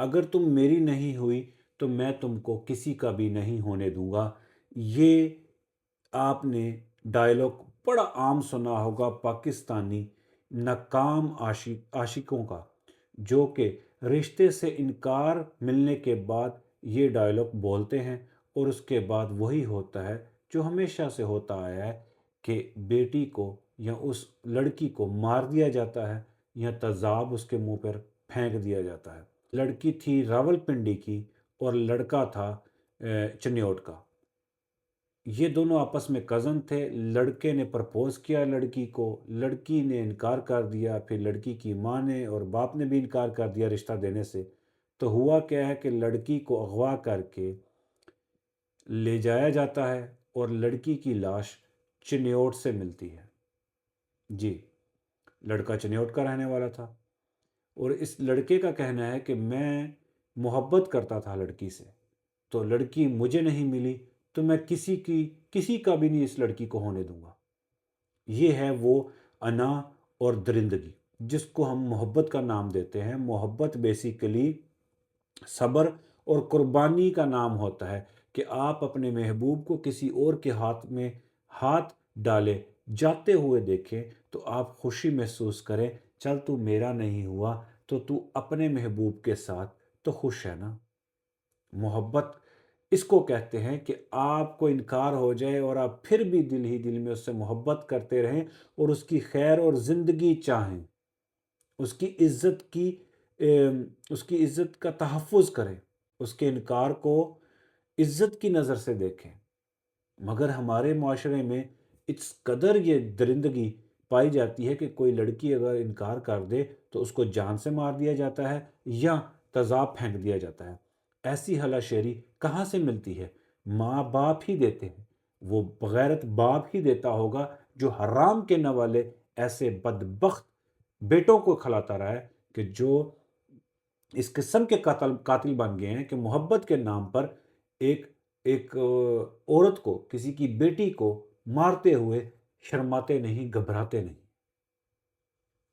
اگر تم میری نہیں ہوئی تو میں تم کو کسی کا بھی نہیں ہونے دوں گا۔ یہ آپ نے ڈائلاگ بڑا عام سنا ہوگا پاکستانی ناکام عاشقوں کا، جو کہ رشتے سے انکار ملنے کے بعد یہ ڈائلاگ بولتے ہیں، اور اس کے بعد وہی ہوتا ہے جو ہمیشہ سے ہوتا آیا ہے کہ بیٹی کو یا اس لڑکی کو مار دیا جاتا ہے یا تیزاب اس کے منہ پر پھینک دیا جاتا ہے۔ لڑکی تھی راول پنڈی کی اور لڑکا تھا چنیوٹ کا۔ یہ دونوں آپس میں کزن تھے۔ لڑکے نے پرپوز کیا لڑکی کو، لڑکی نے انکار کر دیا، پھر لڑکی کی ماں نے اور باپ نے بھی انکار کر دیا رشتہ دینے سے۔ تو ہوا کیا ہے کہ لڑکی کو اغوا کر کے لے جایا جاتا ہے اور لڑکی کی لاش چنیوٹ سے ملتی ہے۔ جی، لڑکا چنیوٹ کا رہنے والا تھا، اور اس لڑکے کا کہنا ہے کہ میں محبت کرتا تھا لڑکی سے، تو لڑکی مجھے نہیں ملی تو میں کسی کا بھی نہیں اس لڑکی کو ہونے دوں گا۔ یہ ہے وہ انا اور درندگی جس کو ہم محبت کا نام دیتے ہیں۔ محبت بیسیکلی صبر اور قربانی کا نام ہوتا ہے کہ آپ اپنے محبوب کو کسی اور کے ہاتھ میں ہاتھ ڈالے جاتے ہوئے دیکھیں تو آپ خوشی محسوس کریں، چل تو میرا نہیں ہوا تو اپنے محبوب کے ساتھ تو خوش ہے نا۔ محبت اس کو کہتے ہیں کہ آپ کو انکار ہو جائے اور آپ پھر بھی دل ہی دل میں اس سے محبت کرتے رہیں اور اس کی خیر اور زندگی چاہیں، اس کی عزت کا تحفظ کریں، اس کے انکار کو عزت کی نظر سے دیکھیں۔ مگر ہمارے معاشرے میں اس قدر یہ درندگی پائی جاتی ہے کہ کوئی لڑکی اگر انکار کر دے تو اس کو جان سے مار دیا جاتا ہے یا تیزاب پھینک دیا جاتا ہے۔ ایسی ہلا شیری کہاں سے ملتی ہے؟ ماں باپ ہی دیتے ہیں، وہ بغیرت باپ ہی دیتا ہوگا جو حرام کے نوالے ایسے بدبخت بیٹوں کو کھلاتا رہا ہے کہ جو اس قسم کے قاتل بن گئے ہیں کہ محبت کے نام پر ایک عورت کو، کسی کی بیٹی کو مارتے ہوئے شرماتے نہیں، گھبراتے نہیں۔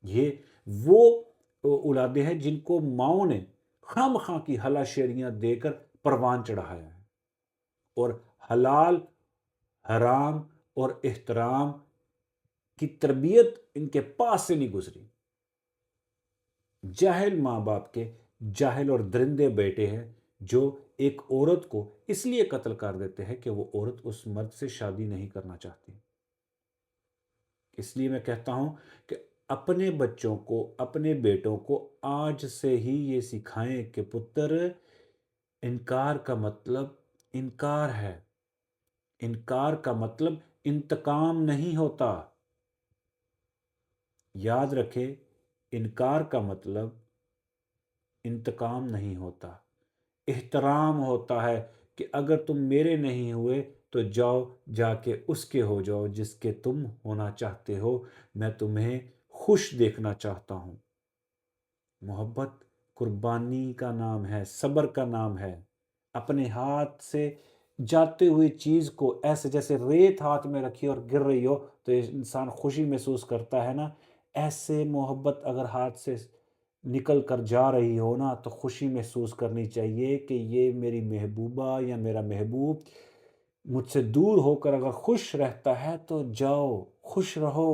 یہ وہ اولادیں ہیں جن کو ماؤں نے خام خواہ کی ہلا شیریاں دے کر پروان چڑھایا ہے، اور حلال، حرام اور احترام کی تربیت ان کے پاس سے نہیں گزری۔ جاہل ماں باپ کے جاہل اور درندے بیٹے ہیں جو ایک عورت کو اس لیے قتل کر دیتے ہیں کہ وہ عورت اس مرد سے شادی نہیں کرنا چاہتی۔ اس لیے میں کہتا ہوں کہ اپنے بچوں کو، اپنے بیٹوں کو آج سے ہی یہ سکھائیں کہ پتر، انکار کا مطلب انکار ہے، انکار کا مطلب انتقام نہیں ہوتا۔ یاد رکھے، انکار کا مطلب انتقام نہیں ہوتا، احترام ہوتا ہے کہ اگر تم میرے نہیں ہوئے تو جاؤ جا کے اس کے ہو جاؤ جس کے تم ہونا چاہتے ہو، میں تمہیں خوش دیکھنا چاہتا ہوں۔ محبت قربانی کا نام ہے، صبر کا نام ہے۔ اپنے ہاتھ سے جاتے ہوئی چیز کو ایسے جیسے ریت ہاتھ میں رکھی اور گر رہی ہو تو انسان خوشی محسوس کرتا ہے نا، ایسے محبت اگر ہاتھ سے نکل کر جا رہی ہو نا تو خوشی محسوس کرنی چاہیے کہ یہ میری محبوبہ یا میرا محبوب مجھ سے دور ہو کر اگر خوش رہتا ہے تو جاؤ خوش رہو۔